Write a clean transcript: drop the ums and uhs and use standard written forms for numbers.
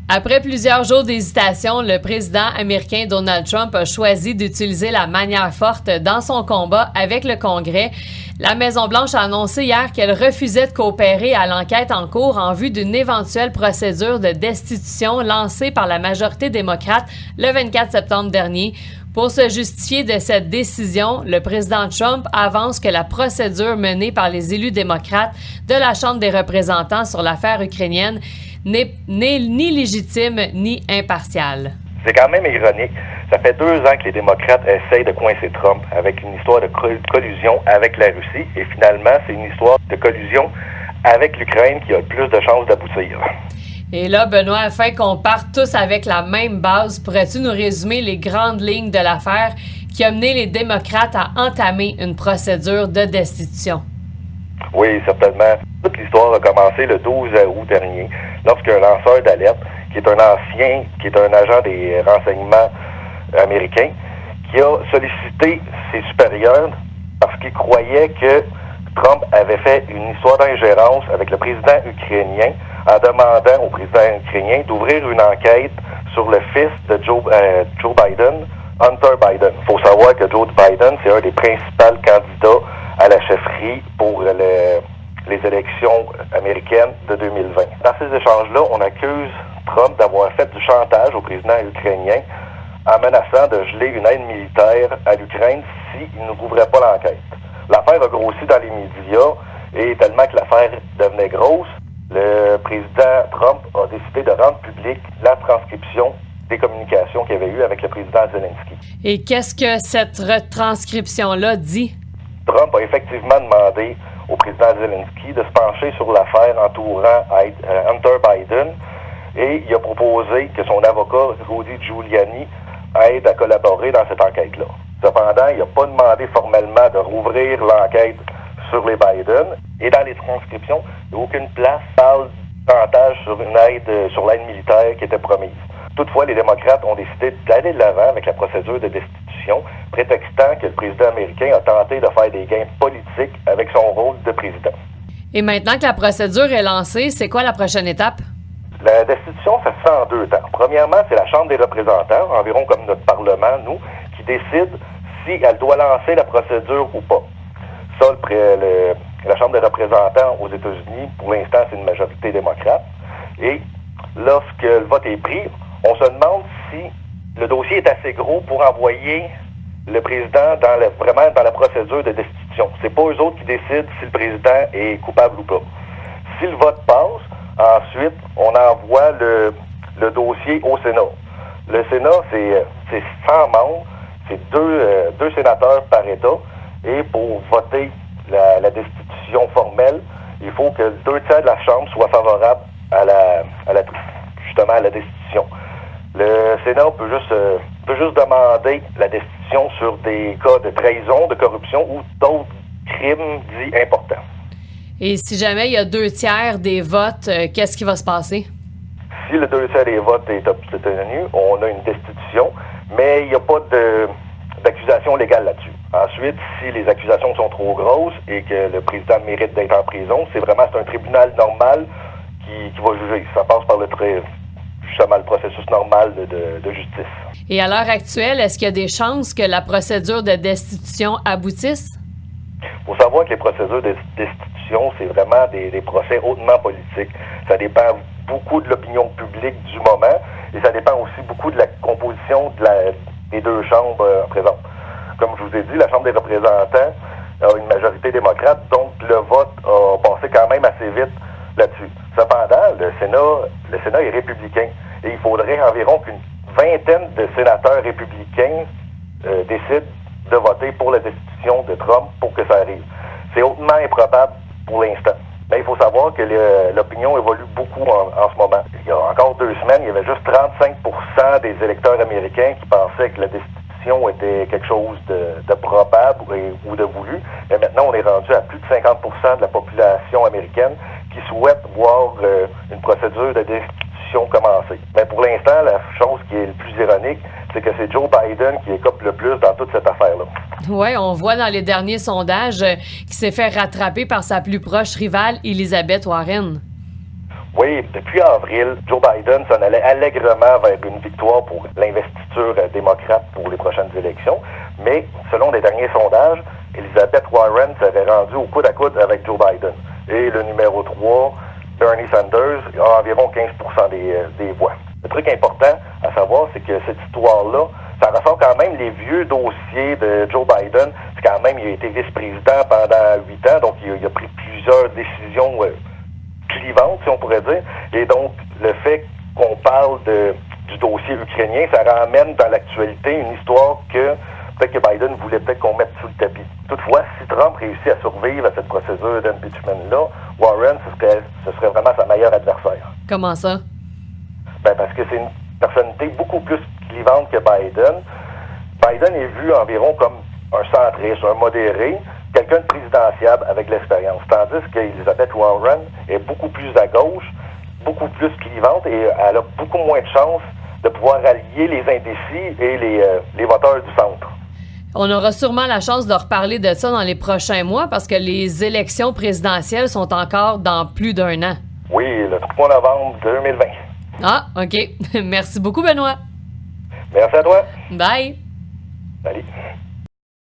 Après plusieurs jours d'hésitation, le président américain Donald Trump a choisi d'utiliser la manière forte dans son combat avec le Congrès. La Maison-Blanche a annoncé hier qu'elle refusait de coopérer à l'enquête en cours en vue d'une éventuelle procédure de destitution lancée par la majorité démocrate le 24 septembre dernier. Pour se justifier de cette décision, le président Trump avance que la procédure menée par les élus démocrates de la Chambre des représentants sur l'affaire ukrainienne n'est ni légitime ni impartiale. C'est quand même ironique. Ça fait 2 ans que les démocrates essayent de coincer Trump avec une histoire de collusion avec la Russie et finalement, c'est une histoire de collusion avec l'Ukraine qui a le plus de chances d'aboutir. Et là, Benoît, afin qu'on parte tous avec la même base, pourrais-tu nous résumer les grandes lignes de l'affaire qui a mené les démocrates à entamer une procédure de destitution? Oui, certainement. Toute l'histoire a commencé le 12 août dernier, lorsqu'un lanceur d'alerte, qui est un agent des renseignements américains, qui a sollicité ses supérieurs parce qu'il croyait que Trump avait fait une histoire d'ingérence avec le président ukrainien en demandant au président ukrainien d'ouvrir une enquête sur le fils de Joe Biden, Hunter Biden. Il faut savoir que Joe Biden, c'est un des principaux candidats à la chefferie pour les élections américaines de 2020. Dans ces échanges-là, on accuse Trump d'avoir fait du chantage au président ukrainien en menaçant de geler une aide militaire à l'Ukraine s'il ne rouvrait pas l'enquête. L'affaire a grossi dans les médias et tellement que l'affaire devenait grosse, le président Trump a décidé de rendre publique la transcription des communications qu'il y avait eues avec le président Zelensky. Et qu'est-ce que cette retranscription-là dit? Trump a effectivement demandé au président Zelensky de se pencher sur l'affaire entourant Hunter Biden et il a proposé que son avocat, Rudy Giuliani, aide à collaborer dans cette enquête-là. Cependant, il n'a pas demandé formellement de rouvrir l'enquête sur les Biden et dans les transcriptions, il n'y a aucune place parle de chantage sur l'aide militaire qui était promise. Toutefois, les démocrates ont décidé d'aller de l'avant avec la procédure de destitution, prétextant que le président américain a tenté de faire des gains politiques avec son rôle de président. Et maintenant que la procédure est lancée, c'est quoi la prochaine étape? La destitution, ça se fait en 2 temps. Premièrement, c'est la Chambre des représentants, environ comme notre Parlement, nous, qui décide si elle doit lancer la procédure ou pas. Ça, la Chambre des représentants aux États-Unis, pour l'instant, c'est une majorité démocrate. Et lorsque le vote est pris, on se demande si le dossier est assez gros pour envoyer le président vraiment dans la procédure de destitution. C'est pas eux autres qui décident si le président est coupable ou pas. Si le vote passe, ensuite, on envoie le dossier au Sénat. Le Sénat, c'est 100 membres, c'est deux sénateurs par État, et pour voter la destitution formelle, il faut que 2/3 de la Chambre soient favorables à la destitution. Le Sénat peut juste demander la destitution sur des cas de trahison, de corruption ou d'autres crimes dits importants. Et si jamais il y a 2/3 des votes, qu'est-ce qui va se passer? Si le 2/3 des votes est obtenu, on a une destitution, mais il n'y a pas d'accusation légale là-dessus. Ensuite, si les accusations sont trop grosses et que le président mérite d'être en prison, c'est un tribunal normal qui va juger. Ça passe par le processus normal de justice. Et à l'heure actuelle, est-ce qu'il y a des chances que la procédure de destitution aboutisse? Il faut savoir que les procédures de destitution, c'est vraiment des procès hautement politiques. Ça dépend beaucoup de l'opinion publique du moment et ça dépend aussi beaucoup de la composition des 2 chambres présentes. Comme je vous ai dit, la Chambre des représentants a une majorité démocrate, donc le vote a passé quand même assez vite là-dessus. Cependant, le Sénat est républicain et il faudrait environ qu'une 20aine de sénateurs républicains décident de voter pour la destitution de Trump pour que ça arrive. C'est hautement improbable pour l'instant. Mais il faut savoir que l'opinion évolue beaucoup en ce moment. Il y a encore 2 semaines, il y avait juste 35% des électeurs américains qui pensaient que la destitution était quelque chose de probable ou de voulu. Mais maintenant, on est rendu à plus de 50% de la population américaine qui souhaite voir une procédure de destitution commencer. Mais pour l'instant, la chose qui est le plus ironique, c'est que c'est Joe Biden qui écope le plus dans toute cette affaire-là. Oui, on voit dans les derniers sondages qu'il s'est fait rattraper par sa plus proche rivale, Elizabeth Warren. Oui, depuis avril, Joe Biden s'en allait allègrement vers une victoire pour l'investiture démocrate pour les prochaines élections. Mais selon les derniers sondages, Elizabeth Warren serait rendue au coude à coude avec Joe Biden. Et le numéro 3, Bernie Sanders, a environ 15% des voix. Le truc important à savoir, c'est que cette histoire-là, ça ressort quand même les vieux dossiers de Joe Biden. C'est quand même, il a été vice-président pendant 8 ans, donc il a pris plusieurs décisions clivantes, si on pourrait dire. Et donc, le fait qu'on parle du dossier ukrainien, ça ramène dans l'actualité une histoire que peut-être que Biden voulait peut-être qu'on mette sous le tapis. Toutefois, si Trump réussit à survivre à cette procédure d'impeachment-là, Warren, ce serait vraiment sa meilleure adversaire. Comment ça? Ben parce que c'est une personnalité beaucoup plus clivante que Biden. Biden est vu environ comme un centriste, un modéré, quelqu'un de présidentiable avec l'expérience. Tandis qu'Elizabeth Warren est beaucoup plus à gauche, beaucoup plus clivante et elle a beaucoup moins de chances de pouvoir allier les indécis et les voteurs du centre. On aura sûrement la chance de reparler de ça dans les prochains mois parce que les élections présidentielles sont encore dans plus d'1 an. Oui, le 3 novembre 2020. Ah, OK. Merci beaucoup, Benoît. Merci à toi. Bye. Salut.